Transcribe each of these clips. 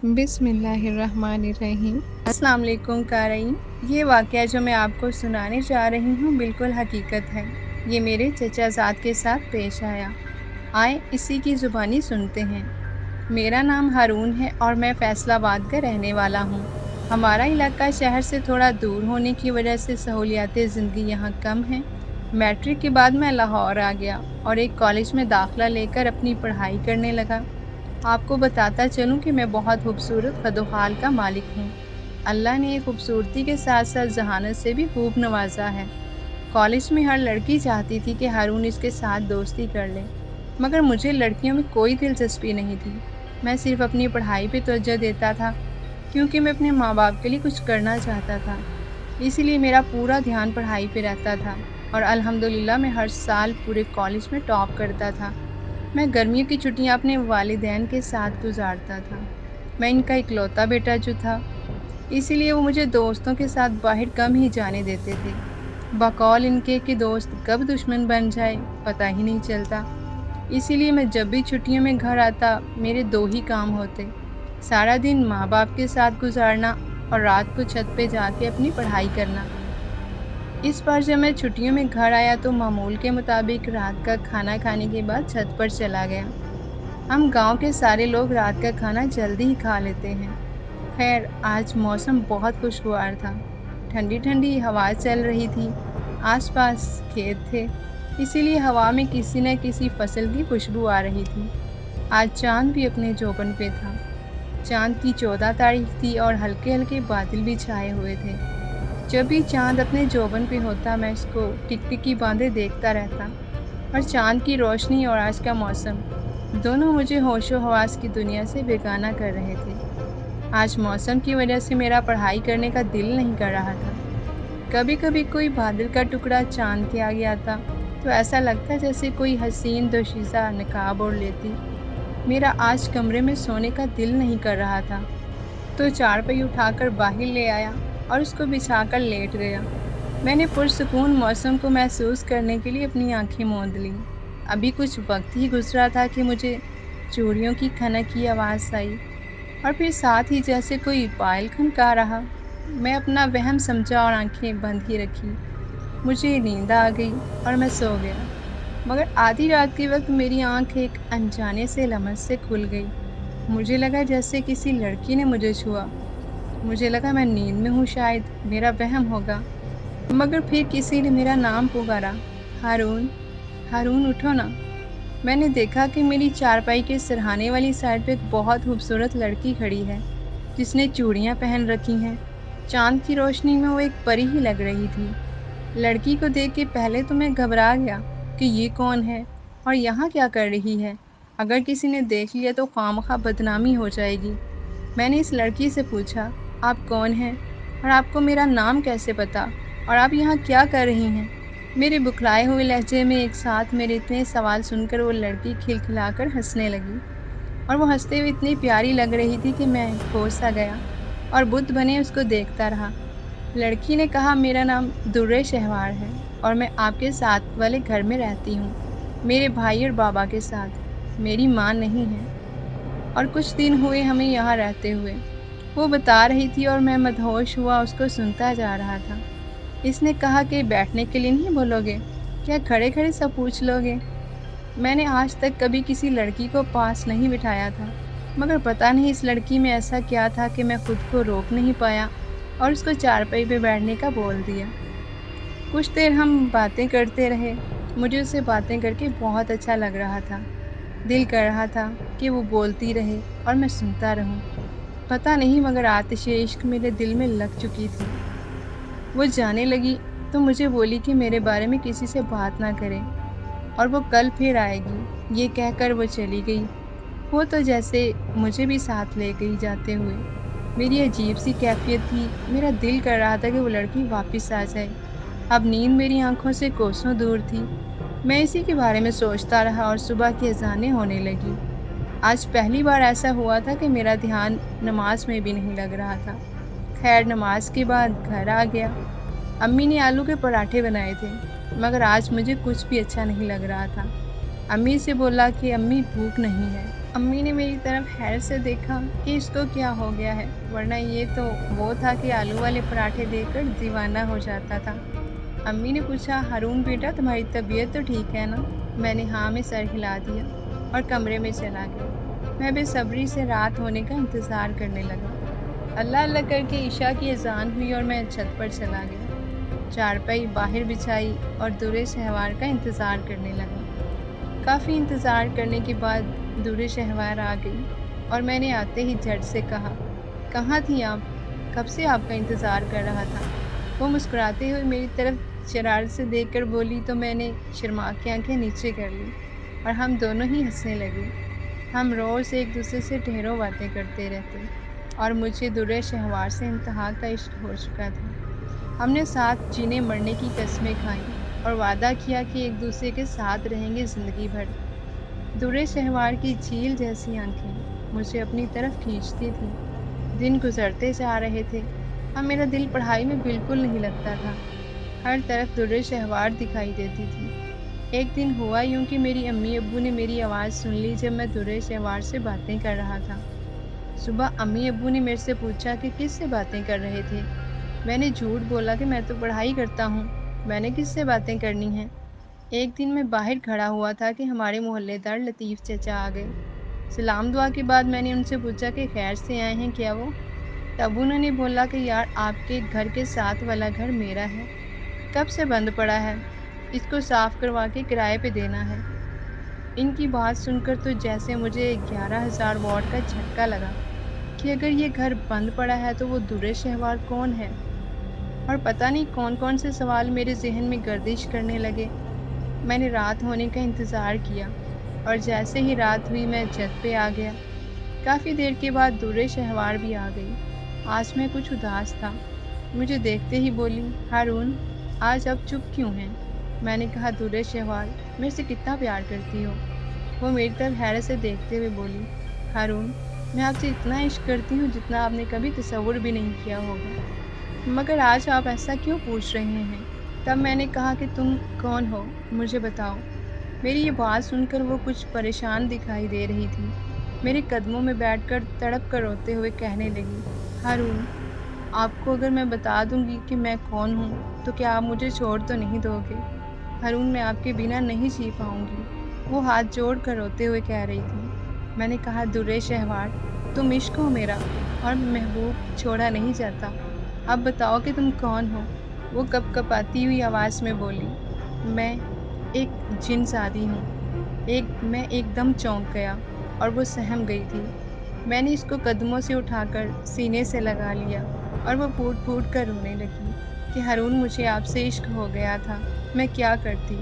بسم اللہ الرحمن الرحیم۔ السلام علیکم قارئین، یہ واقعہ جو میں آپ کو سنانے جا رہی ہوں بالکل حقیقت ہے۔ یہ میرے چچا زاد کے ساتھ پیش آیا۔ آئیں اسی کی زبانی سنتے ہیں۔ میرا نام ہارون ہے اور میں فیصل آباد کا رہنے والا ہوں۔ ہمارا علاقہ شہر سے تھوڑا دور ہونے کی وجہ سے سہولیات زندگی یہاں کم ہیں۔ میٹرک کے بعد میں لاہور آ گیا اور ایک کالج میں داخلہ لے کر اپنی پڑھائی کرنے لگا۔ آپ کو بتاتا چلوں کہ میں بہت خوبصورت قد و حال کا مالک ہوں۔ اللہ نے خوبصورتی کے ساتھ ساتھ ذہانت سے بھی خوب نوازا ہے۔ کالج میں ہر لڑکی چاہتی تھی کہ ہارون اس کے ساتھ دوستی کر لے، مگر مجھے لڑکیوں میں کوئی دلچسپی نہیں تھی۔ میں صرف اپنی پڑھائی پہ توجہ دیتا تھا، کیونکہ میں اپنے ماں باپ کے لیے کچھ کرنا چاہتا تھا۔ اسی لیے میرا پورا دھیان پڑھائی پہ رہتا تھا اور الحمدللہ میں ہر سال پورے کالج میں ٹاپ کرتا تھا۔ میں گرمیوں کی چھٹیاں اپنے والدین کے ساتھ گزارتا تھا۔ میں ان کا اکلوتا بیٹا جو تھا، اسی لیے وہ مجھے دوستوں کے ساتھ باہر کم ہی جانے دیتے تھے۔ بقول ان کے کہ دوست کب دشمن بن جائے پتہ ہی نہیں چلتا۔ اسی لیے میں جب بھی چھٹیوں میں گھر آتا میرے دو ہی کام ہوتے: سارا دن ماں باپ کے ساتھ گزارنا اور رات کو چھت پہ جا کے اپنی پڑھائی کرنا۔ اس بار جب میں چھٹیوں میں گھر آیا تو معمول کے مطابق رات کا کھانا کھانے کے بعد چھت پر چلا گیا۔ ہم گاؤں کے سارے لوگ رات کا کھانا جلدی ہی کھا لیتے ہیں۔ خیر، آج موسم بہت خوشگوار تھا۔ ٹھنڈی ٹھنڈی ہوا چل رہی تھی، آس پاس کھیت تھے، اسی لیے ہوا میں کسی نہ کسی فصل کی خوشبو آ رہی تھی۔ آج چاند بھی اپنے جوبن پہ تھا۔ چاند کی 14 تاریخ تھی اور ہلکے ہلکے بادل بھی چھائے ہوئے تھے۔ جب بھی چاند اپنے جوبن پہ ہوتا میں اس کو ٹکٹکی باندھے دیکھتا رہتا، اور چاند کی روشنی اور آج کا موسم دونوں مجھے ہوش و حواس کی دنیا سے بیگانہ کر رہے تھے۔ آج موسم کی وجہ سے میرا پڑھائی کرنے کا دل نہیں کر رہا تھا۔ کبھی کبھی کوئی بادل کا ٹکڑا چاند کے آگے آتا تو ایسا لگتا جیسے کوئی حسین دوشیزہ نقاب اوڑھ لیتی۔ میرا آج کمرے میں سونے کا دل نہیں کر رہا تھا، تو چارپائی اٹھا کر باہر لے آیا اور اس کو بچھا کر لیٹ گیا۔ میں نے پرسکون موسم کو محسوس کرنے کے لیے اپنی آنکھیں موند لیں۔ ابھی کچھ وقت ہی گزرا تھا کہ مجھے چوڑیوں کی کھنک کی آواز آئی، اور پھر ساتھ ہی جیسے کوئی پائل کھنکا رہا۔ میں اپنا وہم سمجھا اور آنکھیں بند ہی رکھی۔ مجھے نیند آ گئی اور میں سو گیا، مگر آدھی رات کے وقت میری آنکھ ایک انجانے سے لمس سے کھل گئی۔ مجھے لگا جیسے کسی لڑکی نے مجھے چھوا۔ مجھے لگا میں نیند میں ہوں، شاید میرا وہم ہوگا، مگر پھر کسی نے میرا نام پکارا: ہارون، ہارون اٹھو نا۔ میں نے دیکھا کہ میری چارپائی کے سرہانے والی سائڈ پہ ایک بہت خوبصورت لڑکی کھڑی ہے، جس نے چوڑیاں پہن رکھی ہیں۔ چاند کی روشنی میں وہ ایک پری ہی لگ رہی تھی۔ لڑکی کو دیکھ کے پہلے تو میں گھبرا گیا کہ یہ کون ہے اور یہاں کیا کر رہی ہے۔ اگر کسی نے دیکھ لیا تو خواہ بدنامی ہو جائے گی۔ میں نے اس لڑکی سے پوچھا: آپ کون ہیں اور آپ کو میرا نام کیسے پتا، اور آپ یہاں کیا کر رہی ہیں؟ میرے بکھلائے ہوئے لہجے میں ایک ساتھ میرے اتنے سوال سن کر وہ لڑکی کھلکھلا کر ہنسنے لگی، اور وہ ہنستے ہوئے اتنی پیاری لگ رہی تھی کہ میں کھو سا گیا اور بت بنے اس کو دیکھتا رہا۔ لڑکی نے کہا: میرا نام درِ شہوار ہے اور میں آپ کے ساتھ والے گھر میں رہتی ہوں، میرے بھائی اور بابا کے ساتھ۔ میری ماں نہیں ہے اور کچھ دن ہوئے ہمیں یہاں رہتے ہوئے۔ وہ بتا رہی تھی اور میں مدہوش ہوا اس کو سنتا جا رہا تھا۔ اس نے کہا کہ بیٹھنے کے لیے نہیں بولو گے، کیا کھڑے کھڑے سب پوچھ لو گے؟ میں نے آج تک کبھی کسی لڑکی کو پاس نہیں بٹھایا تھا، مگر پتہ نہیں اس لڑکی میں ایسا کیا تھا کہ میں خود کو روک نہیں پایا اور اس کو چارپائی پہ بیٹھنے کا بول دیا۔ کچھ دیر ہم باتیں کرتے رہے۔ مجھے اس سے باتیں کر کے بہت اچھا لگ رہا تھا۔ دل کر رہا تھا کہ وہ بولتی رہے اور میں سنتا رہوں۔ پتہ نہیں مگر آتش عشق میرے دل میں لگ چکی تھی۔ وہ جانے لگی تو مجھے بولی کہ میرے بارے میں کسی سے بات نہ کرے اور وہ کل پھر آئے گی۔ یہ کہہ کر وہ چلی گئی۔ وہ تو جیسے مجھے بھی ساتھ لے گئی جاتے ہوئے۔ میری عجیب سی کیفیت تھی، میرا دل کر رہا تھا کہ وہ لڑکی واپس آ جائے۔ اب نیند میری آنکھوں سے کوسوں دور تھی۔ میں اسی کے بارے میں سوچتا رہا اور صبح کی اذانیں ہونے لگی۔ آج پہلی بار ایسا ہوا تھا کہ میرا دھیان نماز میں بھی نہیں لگ رہا تھا۔ خیر، نماز کے بعد گھر آ گیا۔ امی نے آلو کے پراٹھے بنائے تھے، مگر آج مجھے کچھ بھی اچھا نہیں لگ رہا تھا۔ امی سے بولا کہ امی بھوک نہیں ہے امی نے میری طرف حیرت سے دیکھا کہ اس کو کیا ہو گیا ہے، ورنہ یہ تو وہ تھا کہ آلو والے پراٹھے دیکھ کر دیوانہ ہو جاتا تھا۔ امی نے پوچھا، ہارون بیٹا تمہاری طبیعت تو ٹھیک ہے نا؟ میں نے ہاں میں سر ہلا دیا اور کمرے میں چلا گیا۔ میں بے صبری سے رات ہونے کا انتظار کرنے لگا۔ اللہ اللہ کر کے عشاء کی اذان ہوئی اور میں چھت پر چلا گیا۔ چارپائی باہر بچھائی اور درِ شہوار کا انتظار کرنے لگا۔ کافی انتظار کرنے کے بعد درِ شہوار آ گئی اور میں نے آتے ہی جھٹ سے کہا، کہاں تھیں آپ؟ کب سے آپ کا انتظار کر رہا تھا۔ وہ مسکراتے ہوئے میری طرف شرارت سے دیکھ کر بولی تو میں نے شرما کے آنکھیں نیچے کر لی اور ہم دونوں ہی ہنسنے لگے۔ ہم روز ایک دوسرے سے ڈھیروں باتیں کرتے رہتے اور مجھے درِ شہوار سے انتہا کا عشق ہو چکا تھا۔ ہم نے ساتھ جینے مرنے کی قسمیں کھائیں اور وعدہ کیا کہ ایک دوسرے کے ساتھ رہیں گے زندگی بھر۔ درِ شہوار کی جھیل جیسی آنکھیں مجھے اپنی طرف کھینچتی تھیں۔ دن گزرتے جا رہے تھے اور میرا دل پڑھائی میں بالکل نہیں لگتا تھا۔ ہر طرف درِ شہوار دکھائی دیتی تھی۔ ایک دن ہوا یوں کہ میری امی ابو نے میری آواز سن لی جب میں درِ شہوار سے باتیں کر رہا تھا۔ صبح امی ابو نے میرے سے پوچھا کہ کس سے باتیں کر رہے تھے۔ میں نے جھوٹ بولا کہ میں تو پڑھائی کرتا ہوں، میں نے کس سے باتیں کرنی ہیں۔ ایک دن میں باہر کھڑا ہوا تھا کہ ہمارے محلے دار لطیف چچا آ گئے۔ سلام دعا کے بعد میں نے ان سے پوچھا کہ خیر سے آئے ہیں کیا وہ؟ تب انہوں نے بولا کہ یار آپ کے گھر کے ساتھ والا گھر میرا ہے، کب سے بند پڑا ہے، اس کو صاف کروا کے کرائے پہ دینا ہے۔ ان کی بات سن کر تو جیسے مجھے 11,000 واٹ کا جھٹکا لگا کہ اگر یہ گھر بند پڑا ہے تو وہ درِ شہوار کون ہے؟ اور پتہ نہیں کون کون سے سوال میرے ذہن میں گردش کرنے لگے۔ میں نے رات ہونے کا انتظار کیا اور جیسے ہی رات ہوئی میں چھت پہ آ گیا۔ کافی دیر کے بعد درِ شہوار بھی آ گئی۔ آج میں کچھ اداس تھا۔ مجھے دیکھتے ہی بولی، ہارون آج اب چپ کیوں ہیں؟ میں نے کہا، درِ شہوار میرے سے کتنا پیار کرتی ہو؟ وہ میری طرف حیرت سے دیکھتے ہوئے بولی، ہارون میں آپ سے اتنا عشق کرتی ہوں جتنا آپ نے کبھی تصور بھی نہیں کیا ہوگا، مگر آج آپ ایسا کیوں پوچھ رہے ہیں؟ تب میں نے کہا کہ تم کون ہو، مجھے بتاؤ۔ میری یہ بات سن کر وہ کچھ پریشان دکھائی دے رہی تھی۔ میرے قدموں میں بیٹھ کر تڑپ کر روتے ہوئے کہنے لگی، ہارون آپ کو اگر میں بتا دوں گی کہ میں کون ہوں تو کیا آپ مجھے چھوڑ تو نہیں دو گے؟ ہارون میں آپ کے بنا نہیں جی پاؤں گی، وہ ہاتھ جوڑ کر روتے ہوئے کہہ رہی تھی۔ میں نے کہا، درِ شہوار تم عشق ہو میرا اور محبوب چھوڑا نہیں جاتا، اب بتاؤ کہ تم کون ہو؟ وہ کپ کپاتی ہوئی آواز میں بولی، میں ایک جن زادی ہوں۔ میں ایک دم چونک گیا اور وہ سہم گئی تھی۔ میں نے اس کو قدموں سے اٹھا کر سینے سے لگا لیا اور وہ پھوٹ پھوٹ کر رونے لگی کہ ہارون مجھے آپ سے عشق ہو گیا تھا، میں کیا کرتی؟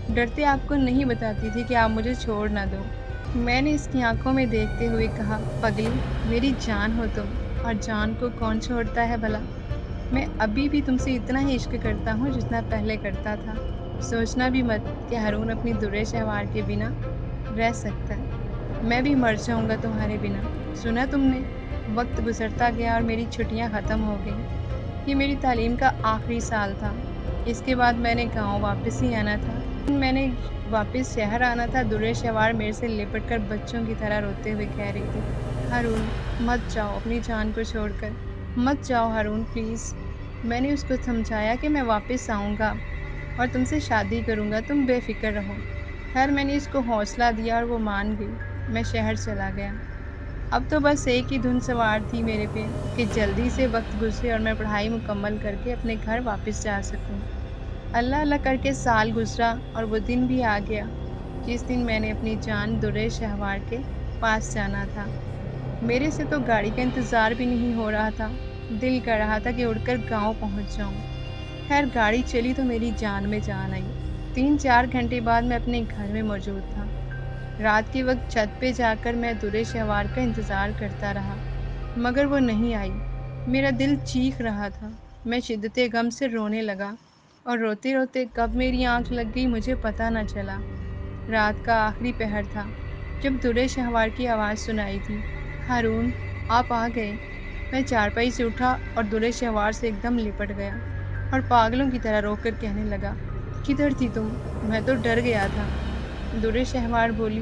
ڈرتے آپ کو نہیں بتاتی تھی کہ آپ مجھے چھوڑ نہ دو۔ میں نے اس کی آنکھوں میں دیکھتے ہوئے کہا، پگلی میری جان ہو تم، اور جان کو کون چھوڑتا ہے بھلا؟ میں ابھی بھی تم سے اتنا ہی عشق کرتا ہوں جتنا پہلے کرتا تھا، سوچنا بھی مت کہ ہارون اپنی درِ شہوار کے بنا رہ سکتا ہے۔ میں بھی مر جاؤں گا تمہارے بنا۔ سنا تم نے؟ وقت گزرتا گیا اور میری چھٹیاں ختم ہو گئیں۔ یہ میری تعلیم کا آخری سال تھا۔ اس کے بعد میں نے گاؤں واپس ہی آنا تھا۔ میں نے واپس شہر آنا تھا۔ درِ شہوار میرے سے لپٹ کر بچوں کی طرح روتے ہوئے کہہ رہی تھی، ہارون مت جاؤ اپنی جان کو چھوڑ کر، مت جاؤ ہارون پلیز۔ میں نے اس کو سمجھایا کہ میں واپس آؤں گا اور تم سے شادی کروں گا، تم بے فکر رہو۔ خیر میں نے اس کو حوصلہ دیا اور وہ مان گئی۔ میں شہر چلا گیا۔ اب تو بس ایک ہی دھن سوار تھی میرے پہ کہ جلدی سے وقت گزرے اور میں پڑھائی مکمل کر کے اپنے گھر واپس جا سکوں۔ اللہ اللہ کر کے سال گزرا اور وہ دن بھی آ گیا جس دن میں نے اپنی جان درِ شہوار کے پاس جانا تھا۔ میرے سے تو گاڑی کا انتظار بھی نہیں ہو رہا تھا۔ دل کر رہا تھا کہ اڑ کر گاؤں پہنچ جاؤں۔ خیر گاڑی چلی تو میری جان میں جان آئی۔ 3-4 گھنٹے بعد میں اپنے گھر میں موجود تھا۔ رات کے وقت چھت پہ جا کر میں درِ شہوار کا انتظار کرتا رہا، مگر وہ نہیں آئی۔ میرا دل چیخ رہا تھا۔ میں شدت غم سے رونے لگا اور روتے روتے کب میری آنکھ لگ گئی مجھے پتہ نہ چلا۔ رات کا آخری پہر تھا جب درِ شہوار کی آواز سنائی تھی، ہارون آپ آ گئے۔ میں چارپائی سے اٹھا اور درِ شہوار سے ایک دم لپٹ گیا اور پاگلوں کی طرح رو کر کہنے لگا، کدھر تھی تم؟ میں تو ڈر گیا تھا۔ درِ شہوار بولی،